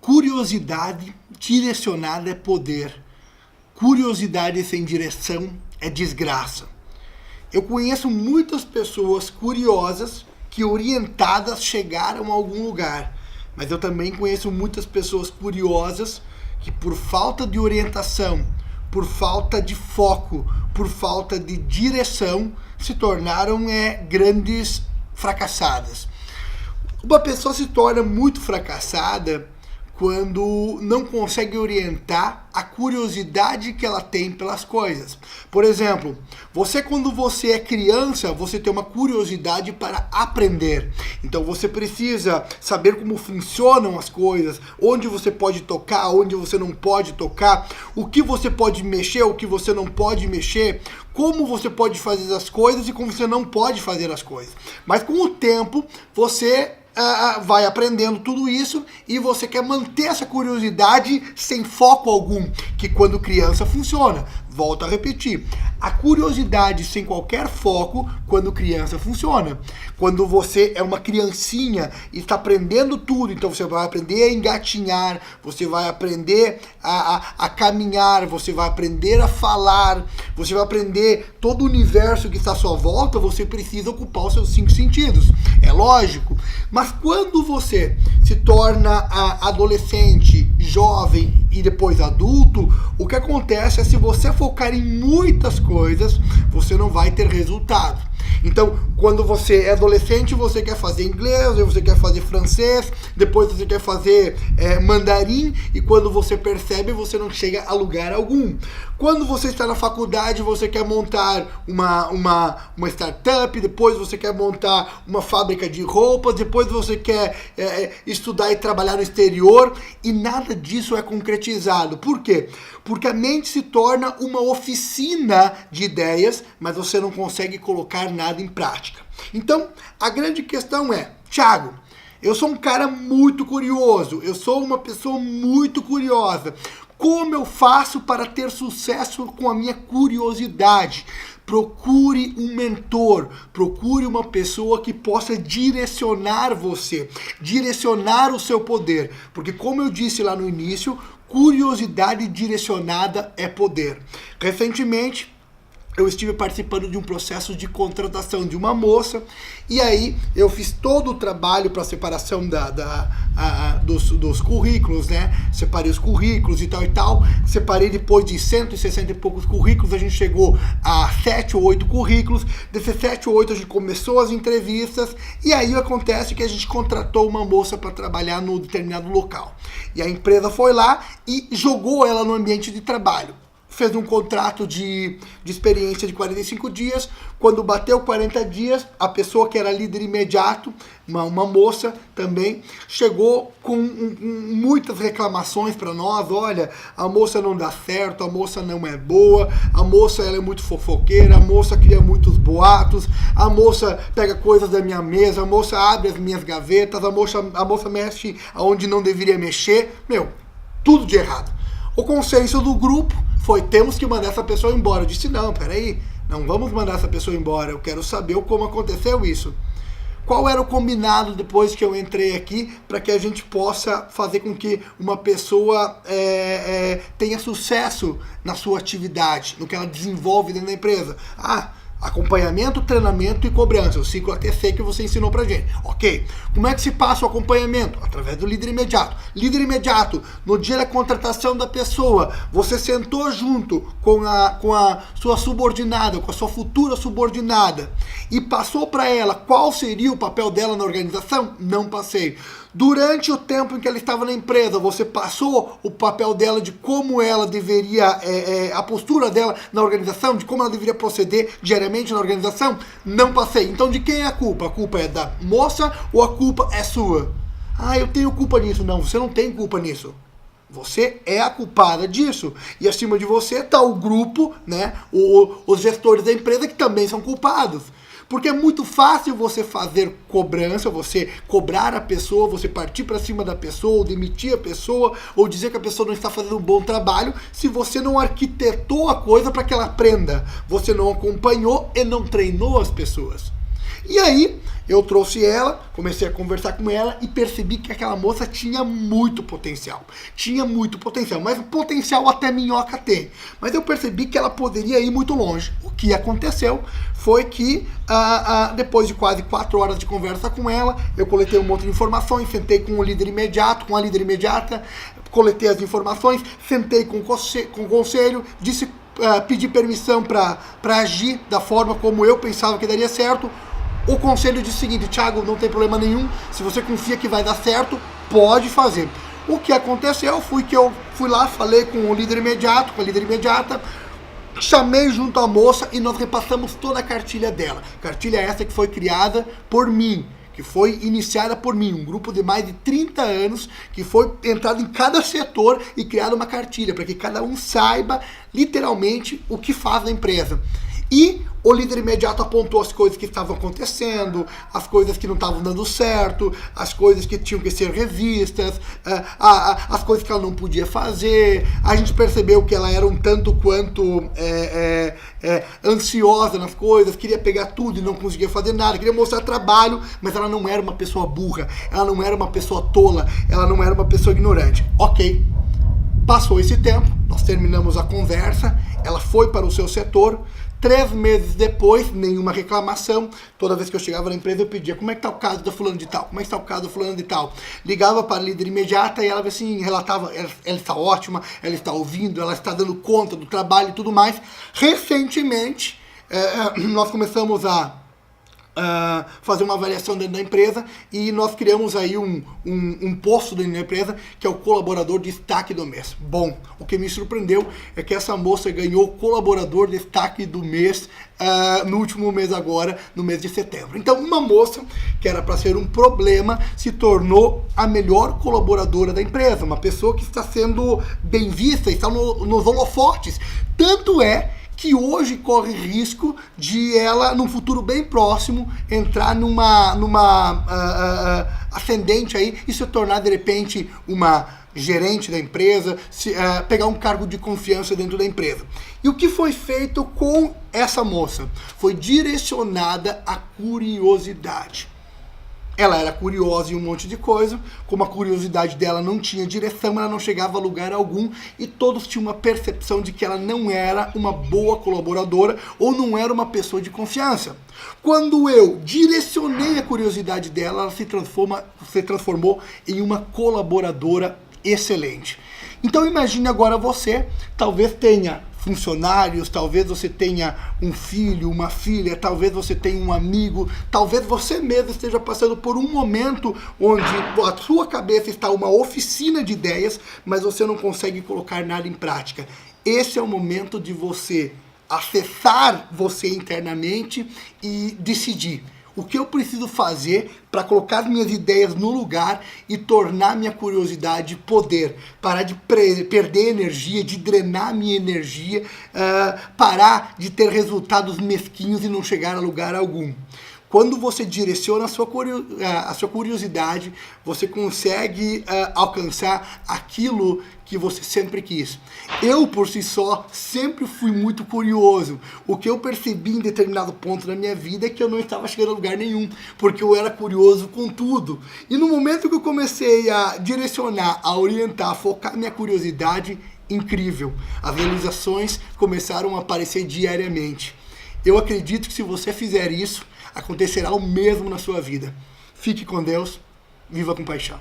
Curiosidade direcionada é poder. Curiosidade sem direção é desgraça. Eu conheço muitas pessoas curiosas que, orientadas, chegaram a algum lugar. Mas eu também conheço muitas pessoas curiosas que, por falta de orientação, por falta de foco, por falta de direção, se tornaram grandes fracassadas. Uma pessoa se torna muito fracassada quando não consegue orientar a curiosidade que ela tem pelas coisas. Por exemplo, quando você é criança, você tem uma curiosidade para aprender. Então você precisa saber como funcionam as coisas, onde você pode tocar, onde você não pode tocar, o que você pode mexer, o que você não pode mexer, como você pode fazer as coisas e como você não pode fazer as coisas. Mas com o tempo, você vai aprendendo tudo isso e você quer manter essa curiosidade sem foco algum, que quando criança funciona. Volto a repetir, a curiosidade sem qualquer foco, quando criança, funciona. Quando você é uma criancinha e está aprendendo tudo, então você vai aprender a engatinhar, você vai aprender a caminhar, você vai aprender a falar, você vai aprender todo o universo que está à sua volta, você precisa ocupar os seus 5 sentidos. É lógico, mas quando você se torna adolescente, jovem e depois adulto, o que acontece é, se você focar em muitas coisas, você não vai ter resultado. Então, quando você é adolescente, você quer fazer inglês, você quer fazer francês, depois você quer fazer mandarim, e quando você percebe, você não chega a lugar algum. Quando você está na faculdade, você quer montar uma startup, depois você quer montar uma fábrica de roupas, depois você quer estudar e trabalhar no exterior, e nada disso é concretizado. Por quê? Porque a mente se torna uma oficina de ideias, mas você não consegue colocar nada em prática. Então, a grande questão é, Thiago, eu sou um cara muito curioso, eu sou uma pessoa muito curiosa. Como eu faço para ter sucesso com a minha curiosidade? Procure um mentor, procure uma pessoa que possa direcionar você, direcionar o seu poder. Porque, como eu disse lá no início, curiosidade direcionada é poder. Recentemente, eu estive participando de um processo de contratação de uma moça, e aí eu fiz todo o trabalho para a separação dos currículos, né? Separei os currículos e tal. Separei depois de 160 e poucos currículos, a gente chegou a 7 ou 8 currículos. Desses 7 ou 8 a gente começou as entrevistas, e aí acontece que a gente contratou uma moça para trabalhar no determinado local. E a empresa foi lá e jogou ela no ambiente de trabalho. Fez um contrato de experiência de 45 dias. Quando bateu 40 dias, a pessoa que era líder imediato, uma moça também, chegou com muitas reclamações para nós. Olha, a moça não dá certo, a moça não é boa, a moça ela é muito fofoqueira, a moça cria muitos boatos, a moça pega coisas da minha mesa, a moça abre as minhas gavetas, a moça mexe aonde não deveria mexer. Tudo de errado. O consenso do grupo foi, temos que mandar essa pessoa embora. Eu disse, não, peraí, não vamos mandar essa pessoa embora, eu quero saber como aconteceu isso. Qual era o combinado depois que eu entrei aqui para que a gente possa fazer com que uma pessoa tenha sucesso na sua atividade, no que ela desenvolve dentro da empresa? Acompanhamento, treinamento e cobrança, o ciclo ATC que você ensinou pra gente. Ok. Como é que se passa o acompanhamento? Através do líder imediato. Líder imediato, no dia da contratação da pessoa, você sentou junto com a sua subordinada, com a sua futura subordinada, e passou para ela qual seria o papel dela na organização? Não passei. Durante o tempo em que ela estava na empresa, você passou o papel dela, de como ela deveria, a postura dela na organização, de como ela deveria proceder diariamente na organização? Não passei. Então, de quem é a culpa? A culpa é da moça ou a culpa é sua? Eu tenho culpa nisso. Não, você não tem culpa nisso. Você é a culpada disso. E acima de você está o grupo, né? Os gestores da empresa, que também são culpados. Porque é muito fácil você fazer cobrança, você cobrar a pessoa, você partir para cima da pessoa, ou demitir a pessoa, ou dizer que a pessoa não está fazendo um bom trabalho, se você não arquitetou a coisa para que ela aprenda. Você não acompanhou e não treinou as pessoas. E aí eu trouxe ela, comecei a conversar com ela e percebi que aquela moça tinha muito potencial. Tinha muito potencial, mas o potencial até minhoca tem. Mas eu percebi que ela poderia ir muito longe. O que aconteceu foi que depois de quase 4 horas de conversa com ela, eu coletei um monte de informações, sentei com o líder imediato, com a líder imediata, coletei as informações, sentei com o conselho, pedi permissão para agir da forma como eu pensava que daria certo. O conselho disse o seguinte: Thiago, não tem problema nenhum, se você confia que vai dar certo, pode fazer. O que aconteceu foi que eu fui lá, falei com o líder imediato, com a líder imediata, chamei junto à moça e nós repassamos toda a cartilha dela. Cartilha essa que foi criada por mim, que foi iniciada por mim, um grupo de mais de 30 anos, que foi entrado em cada setor e criado uma cartilha, para que cada um saiba literalmente o que faz a empresa. E o líder imediato apontou as coisas que estavam acontecendo, as coisas que não estavam dando certo, as coisas que tinham que ser revistas, as coisas que ela não podia fazer. A gente percebeu que ela era um tanto quanto ansiosa nas coisas, queria pegar tudo e não conseguia fazer nada, queria mostrar trabalho, mas ela não era uma pessoa burra, ela não era uma pessoa tola, ela não era uma pessoa ignorante. Ok, passou esse tempo, nós terminamos a conversa, ela foi para o seu setor. 3 meses depois, nenhuma reclamação. Toda vez que eu chegava na empresa, eu pedia: como é que está o caso da fulano de tal? Como é que está o caso da fulano de tal? Ligava para a líder imediata e ela assim, relatava: ela está ótima, ela está ouvindo, ela está dando conta do trabalho e tudo mais. Recentemente, nós começamos a fazer uma avaliação dentro da empresa e nós criamos aí um posto dentro da empresa que é o colaborador de destaque do mês. Bom, o que me surpreendeu é que essa moça ganhou o colaborador de destaque do mês no último mês agora, no mês de setembro. Então, uma moça que era para ser um problema se tornou a melhor colaboradora da empresa, uma pessoa que está sendo bem vista, está nos holofotes. Tanto é que hoje corre risco de ela, num futuro bem próximo, entrar numa ascendente aí e se tornar, de repente, uma gerente da empresa, pegar um cargo de confiança dentro da empresa. E o que foi feito com essa moça? Foi direcionada à curiosidade. Ela era curiosa em um monte de coisa, como a curiosidade dela não tinha direção, ela não chegava a lugar algum e todos tinham uma percepção de que ela não era uma boa colaboradora ou não era uma pessoa de confiança. Quando eu direcionei a curiosidade dela, ela se transformou em uma colaboradora excelente. Então imagine agora você, talvez tenha funcionários, talvez você tenha um filho, uma filha, talvez você tenha um amigo, talvez você mesmo esteja passando por um momento onde a sua cabeça está uma oficina de ideias, mas você não consegue colocar nada em prática. Esse é o momento de você acessar você internamente e decidir: o que eu preciso fazer para colocar minhas ideias no lugar e tornar minha curiosidade poder? Parar de perder energia, de drenar minha energia, parar de ter resultados mesquinhos e não chegar a lugar algum. Quando você direciona a sua curiosidade, você consegue alcançar aquilo que você sempre quis. Eu, por si só, sempre fui muito curioso. O que eu percebi em determinado ponto da minha vida é que eu não estava chegando a lugar nenhum, porque eu era curioso com tudo. E no momento que eu comecei a direcionar, a orientar, a focar minha curiosidade, incrível, as realizações começaram a aparecer diariamente. Eu acredito que se você fizer isso, acontecerá o mesmo na sua vida. Fique com Deus, viva com paixão.